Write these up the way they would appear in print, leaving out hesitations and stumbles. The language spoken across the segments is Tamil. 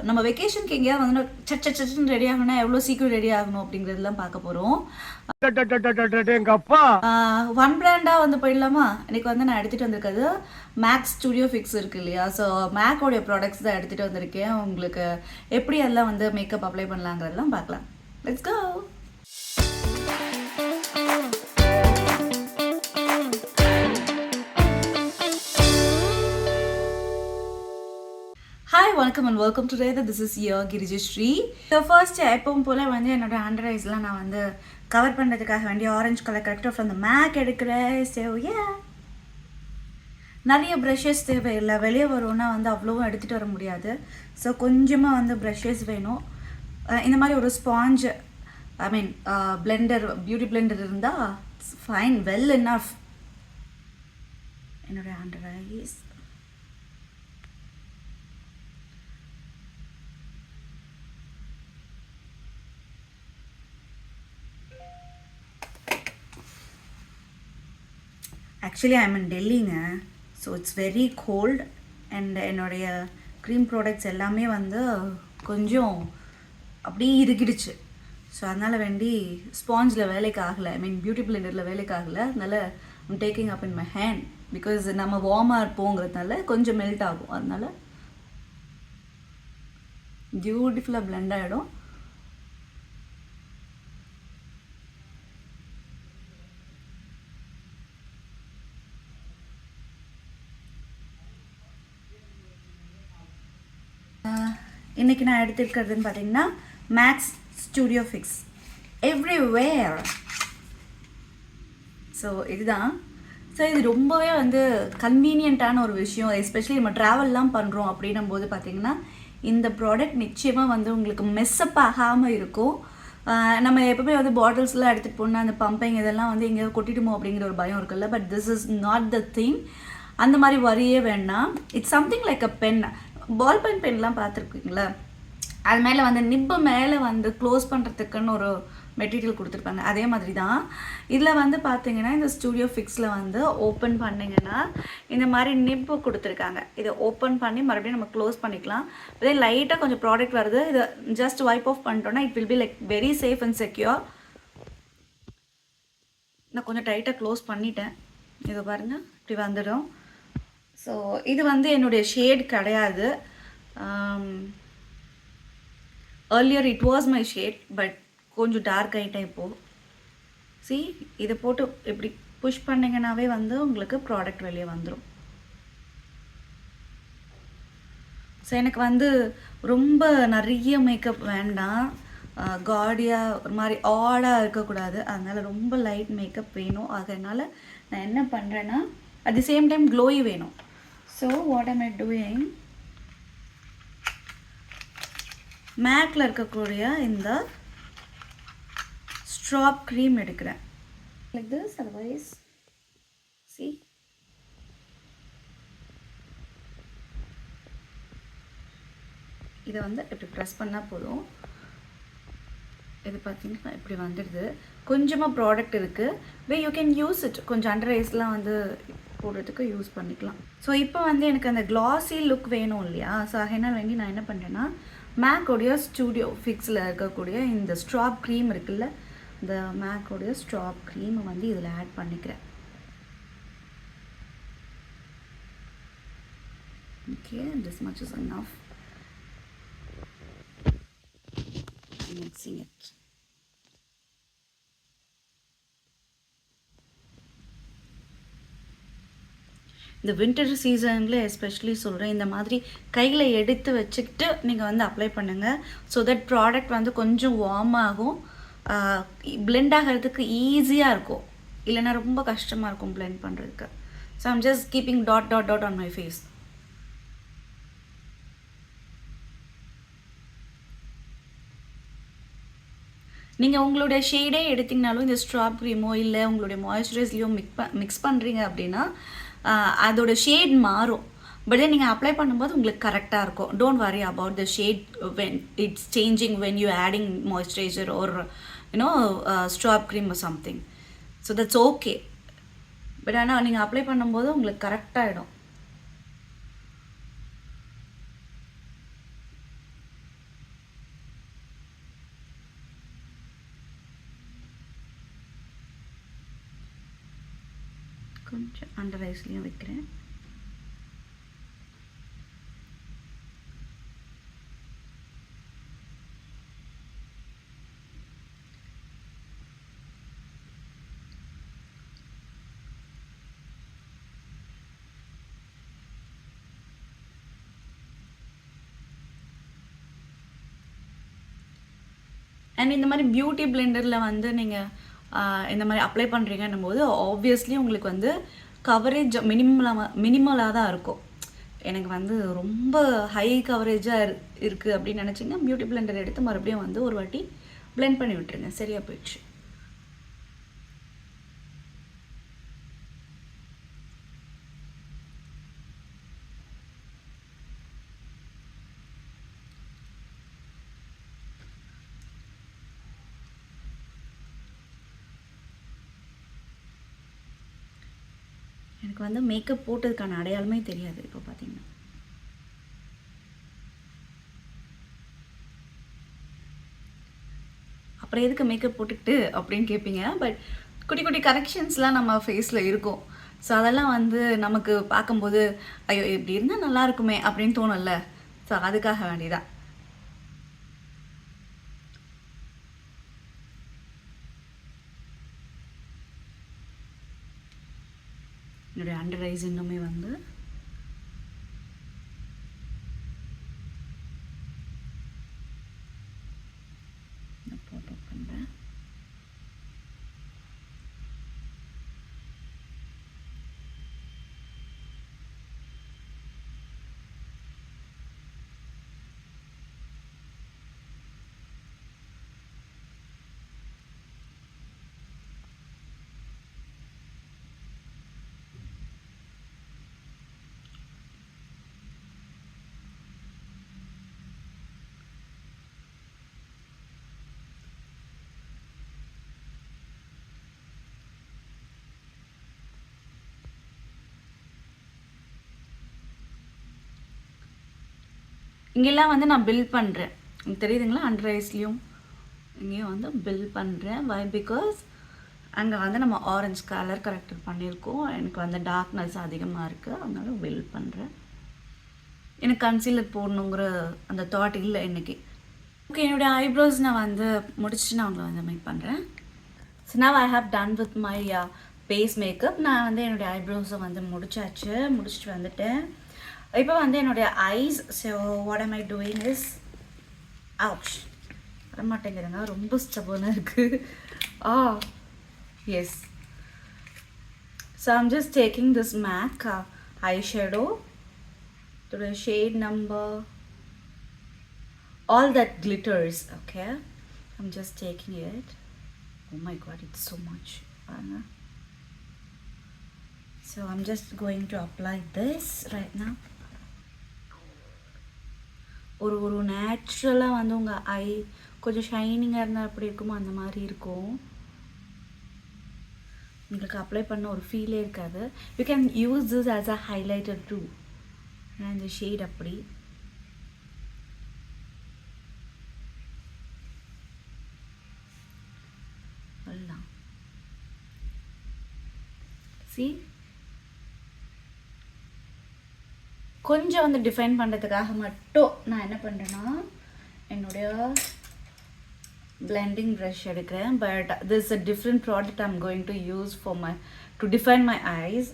நம்ம வெக்கேஷனுக்கு எங்கேயாவது வந்து சச்சுன்னு ரெடி ஆகணும்னா எவ்வளோ சீக்கிரம் ரெடி ஆகணும் அப்படிங்கிறதுலாம் பார்க்க போகிறோம். ஒன் பிராண்டாக வந்து போயிடலாமா? இன்னைக்கு வந்து நான் எடுத்துகிட்டு வந்திருக்கிறது மேக்ஸ் ஸ்டுடியோ ஃபிக்ஸ் இருக்கு இல்லையா? ஸோ மேக்கோடைய ப்ராடக்ட்ஸ் தான் எடுத்துகிட்டு வந்திருக்கேன். உங்களுக்கு எப்படி எல்லாம் வந்து மேக்கப் அப்ளை பண்ணலாங்கிறதெல்லாம் பார்க்கலாம். Let's go. ஹாய் வணக்கம் and welcome to rather. This is your Girijasri. So first எப்பவும் போல் வந்து என்னோட அண்டர் ஐஸ்லாம் நான் வந்து கவர் பண்ணுறதுக்காக வேண்டிய ஆரஞ்சு கலர் கரெக்டாக ஃப்ரம் த மேக் எடுக்கிறேன். ஸோ நிறைய ப்ரஷஸ் தேவையில்லை. வெளியே வரும்னா வந்து அவ்வளோவும் எடுத்துகிட்டு வர முடியாது. ஸோ கொஞ்சமாக வந்து ப்ரஷஸ் வேணும். இந்த மாதிரி ஒரு ஸ்பாஞ்ச் பிளெண்டர், பியூட்டி பிளெண்டர் இருந்தால் ஃபைன், வெல் இனஃப். என்னோட under eyes actually I'm in டெல்லிங்க. So it's very cold and என்னுடைய க்ரீம் ப்ராடக்ட்ஸ் எல்லாமே வந்து கொஞ்சம் அப்படியே இறுகிடுச்சு. ஸோ அதனால் வேண்டி ஸ்பாஞ்சில் வேலைக்கு ஆகலை, பியூட்டி பிளெண்டரில் வேலைக்கு ஆகலை. அதனால் I'm taking up in my hand because நம்ம வார்மாக இருப்போங்கிறதுனால கொஞ்சம் மெல்ட் ஆகும். அதனால் பியூட்டிஃபுல்லாக பிளெண்ட் ஆகிடும். இன்றைக்கி நான் எடுத்துருக்கிறதுன்னு பார்த்தீங்கன்னா MAC studio fix everywhere. So இதுதான். ஸோ இது ரொம்பவே வந்து கன்வீனியண்ட்டான ஒரு விஷயம். எஸ்பெஷலி நம்ம ட்ராவல்லாம் பண்ணுறோம் அப்படின்னும் போது பார்த்திங்கன்னா இந்த ப்ராடக்ட் நிச்சயமாக வந்து உங்களுக்கு மெஸ்அப் ஆகாமல் இருக்கும். நம்ம எப்பவுமே வந்து பாட்டில்ஸ்லாம் எடுத்துகிட்டு போனால் அந்த பம்பிங் இதெல்லாம் வந்து எங்கேயாவது கொட்டிடுமோ அப்படிங்கிற ஒரு பயம் இருக்குல்ல. But this is not the thing. அந்த மாதிரி வரியே வேண்டாம். It's something like a pen. Ball பென்லாம் பார்த்துருக்கீங்களா? அது மேலே வந்து நிப்பு மேலே வந்து க்ளோஸ் பண்ணுறதுக்குன்னு ஒரு மெட்டீரியல் கொடுத்துருப்பாங்க. அதே மாதிரி தான் இதில் வந்து பார்த்தீங்கன்னா இந்த ஸ்டுடியோ ஃபிக்ஸில் வந்து ஓப்பன் பண்ணிங்கன்னா இந்த மாதிரி நிப்பு கொடுத்துருக்காங்க. இதை ஓப்பன் பண்ணி மறுபடியும் நம்ம க்ளோஸ் பண்ணிக்கலாம். இதே லைட்டாக கொஞ்சம் ப்ராடக்ட் வருது, இதை ஜஸ்ட் வைப் ஆஃப் பண்ணிட்டோன்னா it will be like very safe and secure. நான் கொஞ்சம் டைட்டாக க்ளோஸ் பண்ணிட்டேன். இதை பாருங்கள், இப்படி வந்துடும். ஸோ இது வந்து என்னுடைய ஷேட் கிடையாது. Earlier it was my shade, but கொஞ்சம் டார்க் ஆகிட்டேன் இப்போது. சி, இதை போட்டு இப்படி புஷ் பண்ணிங்கன்னாவே வந்து உங்களுக்கு ப்ராடக்ட் வெளியே வந்துடும். ஸோ எனக்கு வந்து ரொம்ப நிறைய மேக்கப் வேண்டாம், காடியாக ஒரு மாதிரி ஆடாக இருக்கக்கூடாது. அதனால் ரொம்ப லைட் மேக்கப் வேணும். அதனால் நான் என்ன பண்ணுறேன்னா at the same time glowy வேணும். So what am I doing? மேக்கில் இருக்கக்கூடிய இந்த ஸ்ட்ராப் க்ரீம் எடுக்கிறேன் லைக் திஸ். அதர்வைஸ் சி, இதை வந்து இப்படி ப்ரெஸ் பண்ணால் போதும். இது பார்த்தீங்கன்னா இப்படி வந்துடுது. கொஞ்சமாக ப்ராடக்ட் இருக்குது. Way you can use it. கொஞ்சம் அண்டர் ஐஸ்லாம் வந்து போடுறதுக்கு யூஸ் பண்ணிக்கலாம். ஸோ இப்போ வந்து எனக்கு அந்த கிளாஸி லுக் வேணும் இல்லையா? ஸோ அதனால் வேண்டி நான் என்ன பண்ணுறேன்னா மேக்கோடைய ஸ்டுடியோ ஃபிக்ஸில் இருக்கக்கூடிய இந்த ஸ்ட்ராப் க்ரீம் இருக்குல்ல, இந்த மேக்கோடைய ஸ்ட்ராப் க்ரீமை வந்து இதில் ஆட் பண்ணிக்கிறேன். Okay, this much is enough. Mixing it. இந்த வின்டர் சீசனில் எஸ்பெஷலி சொல்கிறேன், இந்த மாதிரி கையில் எடுத்து வச்சுக்கிட்டு நீங்கள் வந்து அப்ளை பண்ணுங்கள். ஸோ தட் ப்ராடக்ட் வந்து கொஞ்சம் வார்ம் ஆகும், பிளெண்ட் ஆகிறதுக்கு ஈஸியாக இருக்கும். இல்லைன்னா ரொம்ப கஷ்டமாக இருக்கும் பிளெண்ட் பண்ணுறதுக்கு. So I'm just keeping dot dot dot on my face. நீங்கள் உங்களுடைய ஷேடே எடுத்திங்கனாலும் இந்த ஸ்ட்ராப் க்ரீமோ இல்லை உங்களுடைய மாய்ஸ்சரைஸ்லையோ மிக்ஸ் பண்ணுறீங்க அப்படின்னா அதோட ஷேட் மாறும். பட் தென் நீங்கள் அப்ளை பண்ணும்போது உங்களுக்கு கரெக்டாக இருக்கும். Don't worry about the shade when it's changing when you adding moisturiser or strobe cream or something. So that's okay. But ஆனால் நீங்கள் அப்ளை பண்ணும்போது உங்களுக்கு கரெக்டாகிடும். கொஞ்சம் அண்டர் ஐஸ்லேயும் வைக்கிறேன். அண்ட் இந்த மாதிரி பியூட்டி பிளெண்டரில் வந்து நீங்கள் இந்த மாதிரி அப்ளை பண்ணுறீங்கன்னும் போது ஆப்வியஸ்லி உங்களுக்கு வந்து கவரேஜ் மினிமலாக தான் இருக்கும். எனக்கு வந்து ரொம்ப ஹை கவரேஜாக இருக்குது அப்படின்னு நினச்சிங்கன்னா பியூட்டி பிளெண்டர் எடுத்து மறுபடியும் வந்து ஒரு வாட்டி பிளெண்ட் பண்ணி விட்டுருங்க, சரியாக போயிடுச்சு. எனக்கு வந்து மேக்கப் போட்டதுக்கான அடையாளமே தெரியாது இப்போ பார்த்தீங்கன்னா. அப்புறம் எதுக்கு மேக்கப் போட்டுக்கிட்டு அப்படின்னு கேட்பீங்க. பட் குட்டி குட்டி கரெக்ஷன்ஸ்லாம் நம்ம ஃபேஸில் இருக்கும். ஸோ அதெல்லாம் வந்து நமக்கு பார்க்கும்போது ஐயோ இப்படி இருந்தால் நல்லா இருக்குமே அப்படின்னு தோணும்ல. ஸோ அதுக்காக வேண்டிதான். என்னுடைய அண்டர் ஐஸ் இன்னுமே வந்து பண்ணுறேன். இங்கெல்லாம் வந்து நான் பில் பண்ணுறேன், உங்களுக்கு தெரியுதுங்களா? அண்டர் ஐஸ்லேயும் இங்கேயும் வந்து பில் பண்ணுறேன். வை? பிகாஸ் அங்கே வந்து நம்ம ஆரஞ்சு கலர் கரெக்டர் பண்ணியிருக்கோம். எனக்கு வந்து டார்க்னஸ் அதிகமாக இருக்குது, அதனால பில் பண்ணுறேன். எனக்கு கன்சீலர் போடணுங்கிற அந்த தாட் இல்லை இன்றைக்கி. ஓகே, என்னுடைய ஐப்ரோஸ் நான் வந்து முடிச்சுட்டு நான் உங்களை வந்து மேக் பண்ணுறேன். So now I have done with my base makeup. நான் வந்து என்னுடைய ஐப்ரோஸை வந்து முடிச்சுட்டு வந்துட்டேன். இப்போ வந்து என்னுடைய eyes. So what am I doing is ouch வரமாட்டேங்கிறதுங்க, ரொம்ப ஸ்டபனாக இருக்குது. Yes. So I'm just taking this MAC eyeshadow to the shade number All That Glitters. Okay, I'm just taking it. Oh my god, it's so much. So I'm just going to apply this right now. ஒரு நேச்சுரலாக வந்து உங்கள் ஐ கொஞ்சம் ஷைனிங்காக இருந்தால் எப்படி இருக்குமோ அந்த மாதிரி இருக்கும். உங்களுக்கு அப்ளை பண்ண ஒரு ஃபீலே இருக்காது. You can use this as a highlighter too. இந்த ஷேட் அப்படி சி கொஞ்சம் வந்து டிஃபைன் பண்ணுறதுக்காக மட்டும் நான் என்ன பண்ணுறேன்னா என்னுடைய blending brush எடுக்கிறேன். But this is a different product I'm going to use for to define my eyes.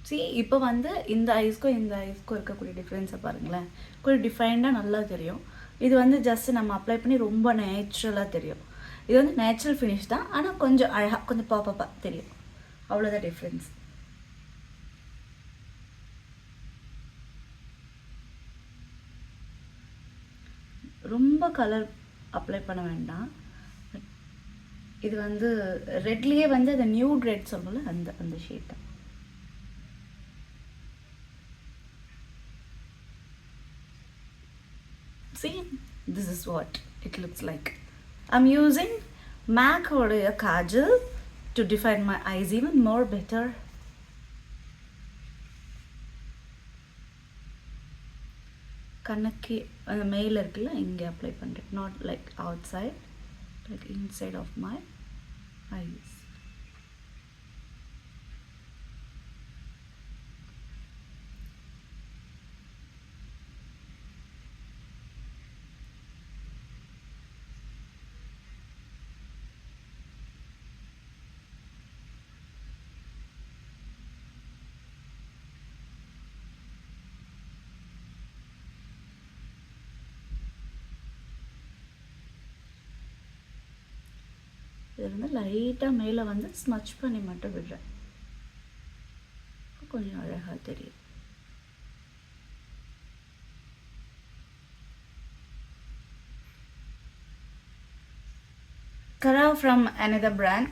see இப்போ வந்து இந்த ஐஸ்க்கும் இந்த ஐஸ்க்கும் இருக்கக்கூடிய டிஃப்ரென்ஸை பாருங்களேன். கொஞ்சம் டிஃபைன்டாக நல்லா தெரியும். இது வந்து ஜஸ்ட் நம்ம அப்ளை பண்ணி ரொம்ப நேச்சுரலாக தெரியும். இது வந்து நேச்சுரல் ஃபினிஷ் தான், ஆனால் கொஞ்சம் அழகாக கொஞ்சம் பாப்பாக தெரியும். அவ்வளோதான் டிஃப்ரென்ஸ். ரொம்ப கலர் அப்ளை பண்ண வேண்டாம். இது வந்து ரெட்லேயே வந்து அந்த நியூட் ரெட் சொல்லல, அந்த ஷேட் தான். See, this is what it looks like. I'm using MAC oda kajal to define my eyes even more better. கண்ணக்கு அந்த மேல இருக்குல்ல, இங்கே அப்ளை பண்ணுறேன். Not like outside, like inside of my eyes. இருந்து லைட்டாக மேலே வந்து ஸ்மச் பண்ணி மட்டும் விடுறேன். கொஞ்சம் அழகாக தெரியும். Kara from another brand.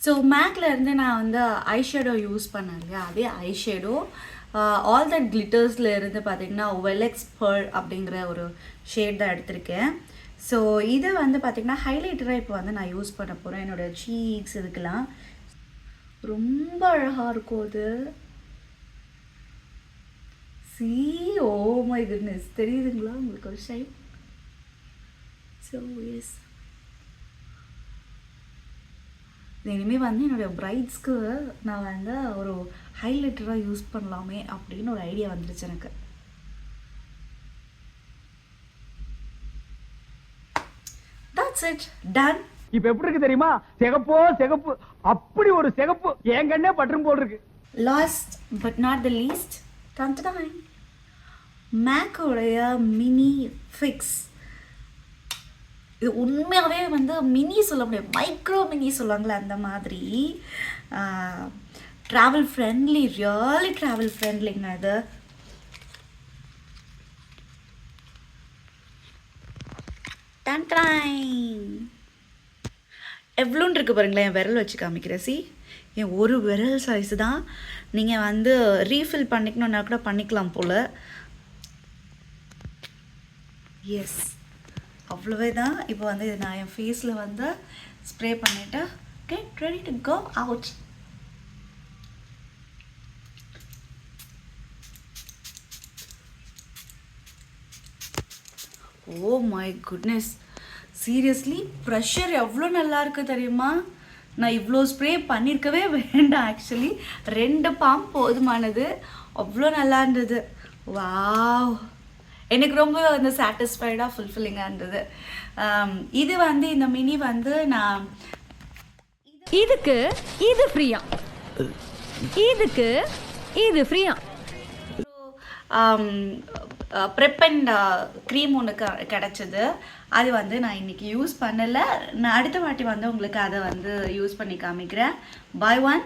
So மேக்ல இருந்து நான் வந்து ஐஷேடோ யூஸ் பண்ணேன் இல்லையா, அதே ஐஷேடோ ஆல் தட் கிளிட்டர்ஸில் இருந்து பார்த்தீங்கன்னா வெலெக்ஸ் பேர்ல் அப்படிங்கிற ஒரு ஷேட் தான் எடுத்திருக்கேன். ஸோ இதை வந்து பார்த்திங்கன்னா ஹைலைட்டராக இப்போ வந்து நான் யூஸ் பண்ண போகிறேன். என்னோடய சீக்ஸ் இதுக்கெலாம் ரொம்ப அழகாக இருக்கும் அது. ஓ மை குட்னஸ், தெரியுதுங்களா உங்களுக்கு ஒரு ஷைன்? ஸோ எஸ், இனிமேல் வந்து என்னுடைய பிரைட்ஸ்க்கு நான் வந்து ஒரு ஹைலைட்டராக யூஸ் பண்ணலாமே அப்படின்னு ஒரு ஐடியா வந்துருச்சு எனக்கு. That's it, done. இப்ப எப்படி இருக்கு தெரியுமா? சிகப்போ சிகப்பு, அப்படி ஒரு சிகப்பு என் கண்ணே பற்றும் போல் இருக்கு. Last but not the least, தந்துட்டாங்க மேக்கோடைய மினி ஃபிக்ஸ். இது உண்மையாகவே வந்து மினி சொல்ல முடியாது, மைக்ரோ மினி சொல்லுவாங்களே அந்த மாதிரி. ட்ராவல் ஃப்ரெண்ட்லி, ரியலி ட்ராவல் ஃப்ரெண்ட்லிங்க இது. எவ்வளோன்னு இருக்குது பாருங்களேன். என் விரல் வச்சு காமிக்கிறேன். சி, என் ஒரு விரல் சைஸ் தான். நீங்கள் வந்து ரீஃபில் பண்ணிக்கணுன்னா கூட பண்ணிக்கலாம் போல். எஸ், அவ்வளவே தான். இப்போ வந்து இது நான் என் ஃபேஸில் வந்து ஸ்ப்ரே பண்ணிவிட்டு get ready to go out. Oh my goodness, seriously fresher எவ்வளோ நல்லா இருக்குது தெரியுமா? நான் இவ்வளோ ஸ்ப்ரே பண்ணியிருக்கவே வேண்டாம். ஆக்சுவலி 2 பம்ப் போதுமானது. அவ்வளோ நல்லா இருந்தது. வாவ், எனக்கு ரொம்ப வந்து சாட்டிஸ்ஃபைடாக ஃபுல்ஃபில்லிங்காக இருந்தது. இது வந்து இந்த மினி வந்து நான் இதுக்கு இது ஃப்ரீயா, இதுக்கு இது ஃப்ரீயா. ப்ரெப் அண்ட் க்ரீம் ஒன்று கிடச்சிது. அது வந்து நான் இன்றைக்கி யூஸ் பண்ணலை. நான் அடுத்த வாட்டி வந்து உங்களுக்கு அதை வந்து யூஸ் பண்ணி காமிக்கிறேன். பை 1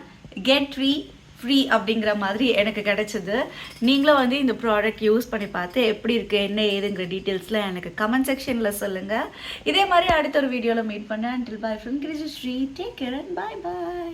கெட் 3 ஃப்ரீ அப்படிங்கிற மாதிரி எனக்கு கிடச்சிது. நீங்களும் வந்து இந்த ப்ராடக்ட் யூஸ் பண்ணி பார்த்து எப்படி இருக்குது என்ன ஏதுங்கிற டீட்டெயில்ஸில் எனக்கு கமெண்ட் செக்ஷனில் சொல்லுங்கள். இதே மாதிரி அடுத்த ஒரு வீடியோவில் மீட் பண்ணேன். until bye from Girijasri, take care and bye bye.